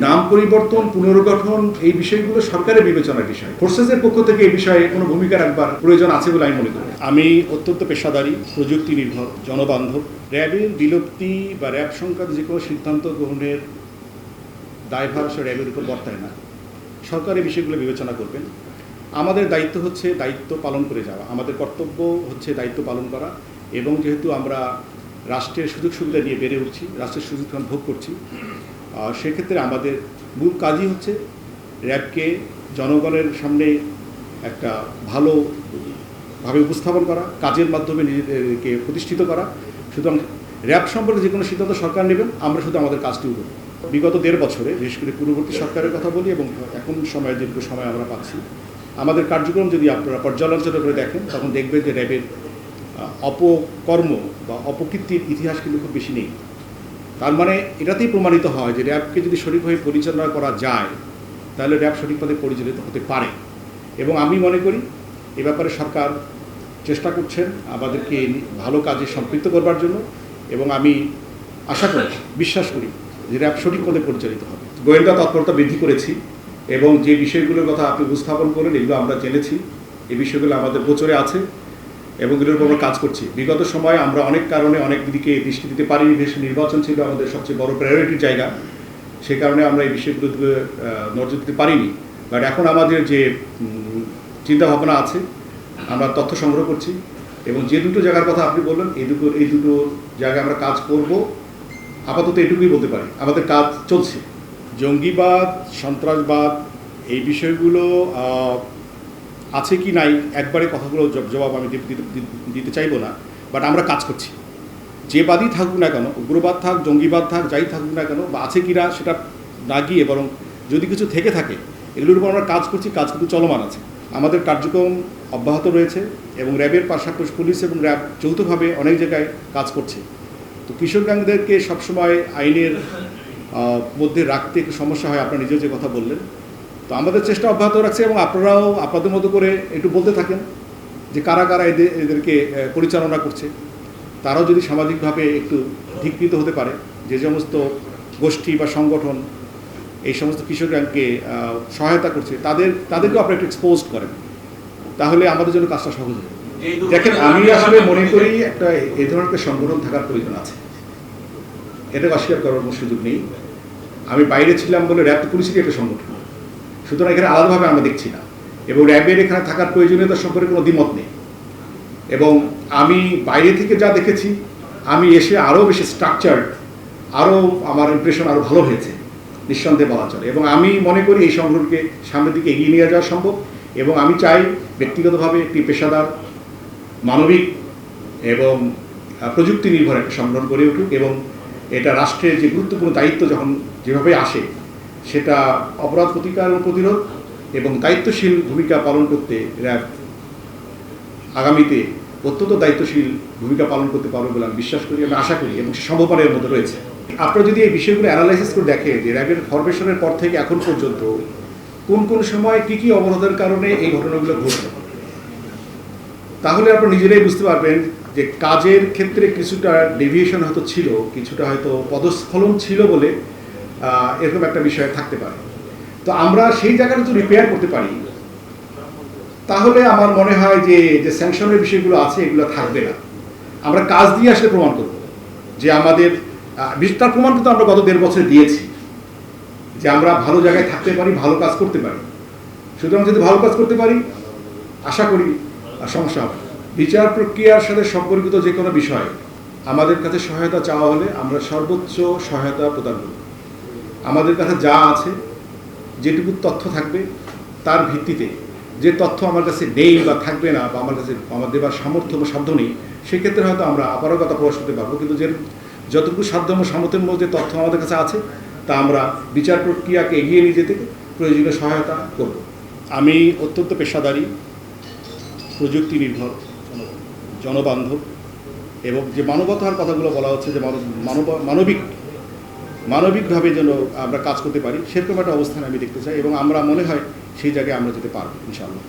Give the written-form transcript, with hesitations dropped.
নাম পরিবর্তন পুনর্গঠন এই বিষয়গুলো সরকারের বিবেচনার বিষয়। ফোর্সেসের পক্ষ থেকে এই বিষয়ে কোনো ভূমিকা রাখবার প্রয়োজন আছে বলে আমি মনে করি। আমি অত্যন্ত পেশাদারী, প্রযুক্তি নির্ভর, জনবান্ধব। র্যাবের বিলুপ্তি বা র্যাব সংক্রান্ত যে কোনো সিদ্ধান্ত গ্রহণের দায়ভার র্যাবের উপর বর্তায় না। সরকার এই বিষয়গুলো বিবেচনা করবেন। আমাদের দায়িত্ব হচ্ছে দায়িত্ব পালন করে যাওয়া, আমাদের কর্তব্য হচ্ছে দায়িত্ব পালন করা। এবং যেহেতু আমরা রাষ্ট্রের সুযোগ সুবিধা নিয়ে বেড়ে উঠছি, রাষ্ট্রের সুযোগ ভোগ করছি, সেক্ষেত্রে আমাদের মূল কাজই হচ্ছে র্যাবকে জনগণের সামনে একটা ভালোভাবে উপস্থাপন করা, কাজের মাধ্যমে নিজেদেরকে প্রতিষ্ঠিত করা। সুতরাং র্যাব সম্পর্কে যে কোনো সিদ্ধান্ত সরকার নেবেন, আমরা শুধু আমাদের কাজটিও করব। বিগত 1.5 বছরে বিশেষ করে পূর্ববর্তী সরকারের কথা বলি এবং এখন সময়ে যেটুকু সময় আমরা পাচ্ছি, আমাদের কার্যক্রম যদি আপনারা পর্যালোচনা করে দেখেন, তখন দেখবেন যে র্যাবের অপকর্ম বা অপকীর্তির ইতিহাস কিন্তু খুব বেশি নেই। তার মানে এটাতেই প্রমাণিত হয় যে র্যাবকে যদি সঠিকভাবে পরিচালনা করা যায়, তাহলে র্যাব সঠিকভাবে পরিচালিত হতে পারে। এবং আমি মনে করি এ ব্যাপারে সরকার চেষ্টা করছেন আমাদেরকে ভালো কাজে সম্পৃক্ত করবার জন্য, এবং আমি আশা করি, বিশ্বাস করি যে র্যাব সঠিকভাবে পরিচালিত হবে। গোয়েন্দা তৎপরতা বৃদ্ধি করেছি এবং যে বিষয়গুলোর কথা আপনি উপস্থাপন করেন এগুলো আমরা জেনেছি, এই বিষয়গুলো আমাদের গোচরে আছে এবং এগুলোর উপর আমরা কাজ করছি। বিগত সময়ে আমরা অনেক কারণে অনেক দিকে দৃষ্টি দিতে পারিনি। দেশ নির্বাচন ছিল আমাদের সবচেয়ে বড় প্রায়োরিটির জায়গা, সেই কারণে আমরা এই বিষয়গুলোতে নজর দিতে পারিনি। বাট এখন আমাদের যে চিন্তাভাবনা আছে, আমরা তথ্য সংগ্রহ করছি এবং যে দুটো জায়গার কথা আপনি বললেন, এই দুটো জায়গায় আমরা কাজ করব। আপাতত এটুকুই বলতে পারি, আমাদের কাজ চলছে। জঙ্গিবাদ, সন্ত্রাসবাদ এই বিষয়গুলো আছে কি নাই একবারে কথাগুলো জবাব আমি দিতে চাইবো না, বাট আমরা কাজ করছি। যে বাদই থাকুক না কেন, উগ্রবাদ থাক, জঙ্গিবাদ থাক, যাই থাকুক না কেন, বা আছে কি না সেটা না গিয়ে বরং যদি কিছু থেকে থাকে এগুলোর উপর আমরা কাজ করছি, কাজ কিন্তু চলমান আছে। আমাদের কার্যক্রম অব্যাহত রয়েছে এবং র্যাবের পাশাপাশি পুলিশ এবং র্যাব যৌথভাবে অনেক জায়গায় কাজ করছে। তো কিশোর গ্যাংদেরকে সবসময় আইনের মধ্যে রাখতে একটু সমস্যা হয়, আপনারা নিজেও যে কথা বললেন। তো আমাদের চেষ্টা অব্যাহত রাখছে এবং আপনারাও আপনাদের মতো করে একটু বলতে থাকেন যে কারা কারা এদেরকে পরিচালনা করছে। তারাও যদি সামাজিকভাবে একটু ধিকৃত হতে পারে, যে সমস্ত গোষ্ঠী বা সংগঠন এই সমস্ত কিশোর গ্যাংকে সহায়তা করছে, তাদেরকেও আপনারা একটু এক্সপোজ করেন, তাহলে আমাদের জন্য কাজটা সহজ হবে। দেখেন, আমি আসলে মনে করি একটা এই ধরনের একটা সংগঠন থাকার প্রয়োজন আছে, এটাকে অস্বীকার করার কোনো সুযোগ নেই। আমি বাইরে ছিলাম বলে র্যাব তো পুলিশেরই একটা সংগঠন, সুতরাং এখানে আলাদাভাবে আমরা দেখছি না এবং র্যাবের এখানে থাকার প্রয়োজনীয়তা সম্পর্কে কোনো দ্বিমত নেই। এবং আমি বাইরে থেকে যা দেখেছি, আমি এসে আরও বেশি স্ট্রাকচার্ড, আরও আমার ইমপ্রেশন আরও ভালো হয়েছে নিঃসন্দেহে বলা চলে। এবং আমি মনে করি এই সংগঠনকে সামনের দিকে এগিয়ে নিয়ে যাওয়া সম্ভব। এবং আমি চাই ব্যক্তিগতভাবে একটি পেশাদার, মানবিক এবং প্রযুক্তি নির্ভর একটা সংগঠন গড়ে উঠুক এবং এটা রাষ্ট্রের যে গুরুত্বপূর্ণ দায়িত্ব যখন যেভাবে আসে, সেটা অপরাধ প্রতিকার ও প্রতিরোধ এবং দায়িত্বশীল ভূমিকা পালন করতে র্যাব আগামীতে অত্যন্ত দায়িত্বশীল ভূমিকা পালন করতে পারবে বলে আমি বিশ্বাস করি, আমি আশা করি এবং সম্ভাবনার মধ্যে রয়েছে। আপনারা যদি এই বিষয়গুলো অ্যানালাইসিস করে দেখেন যে র্যাবের ফরমেশনের পর থেকে এখন পর্যন্ত কোন কোন সময় কী কী অবরোধের কারণে এই ঘটনাগুলো ঘটছে, তাহলে আপনারা নিজেরাই বুঝতে পারবেন যে কাজের ক্ষেত্রে কিছুটা ডেভিয়েশন হয়তো ছিল, কিছুটা হয়তো পদস্খলন ছিল বলে এরকম একটা বিষয় থাকতে পারে। তো আমরা সেই জায়গাটা যদি রিপেয়ার করতে পারি, তাহলে আমার মনে হয় যে স্যাংশনের বিষয়গুলো আছে এগুলো থাকবে না। আমরা কাজ দিয়ে আসলে প্রমাণ করব যে আমাদের তার প্রমাণ কিন্তু আমরা গত 1.5 বছরে দিয়েছি যে আমরা ভালো জায়গায় থাকতে পারি, ভালো কাজ করতে পারি। সুতরাং যদি ভালো কাজ করতে পারি, আশা করি সমস্যা হবে। বিচার প্রক্রিয়ার সাথে সম্পর্কিত যে কোনো বিষয় আমাদের কাছে সহায়তা চাওয়া হলে আমরা সর্বোচ্চ সহায়তা প্রদান করব। আমাদের কাছে যা আছে, যেটুকু তথ্য থাকবে তার ভিত্তিতে, যে তথ্য আমার কাছে নেই বা থাকবে না বা আমার কাছে আমার দেবার সামর্থ্য বা সাধ্য নেই, সেক্ষেত্রে হয়তো আমরা অপারগতা প্রকাশ করতে পারবো। কিন্তু যতটুকু সাধ্য এবং সামর্থ্যের মধ্যে তথ্য আমাদের কাছে আছে, তা আমরা বিচার প্রক্রিয়াকে এগিয়ে নিয়ে যেতে প্রয়োজনীয় সহায়তা করব। আমি অত্যন্ত পেশাদারী, প্রযুক্তি নির্ভর, জনবান্ধব এবং যে মানবতার কথাগুলো বলা হচ্ছে যে মানবিকভাবে যেন আমরা কাজ করতে পারি, সেরকম একটা অবস্থানে আমি দেখতে চাই এবং আমরা মনে হয় সেই জায়গায় আমরা যেতে পারবো ইনশাআল্লাহ।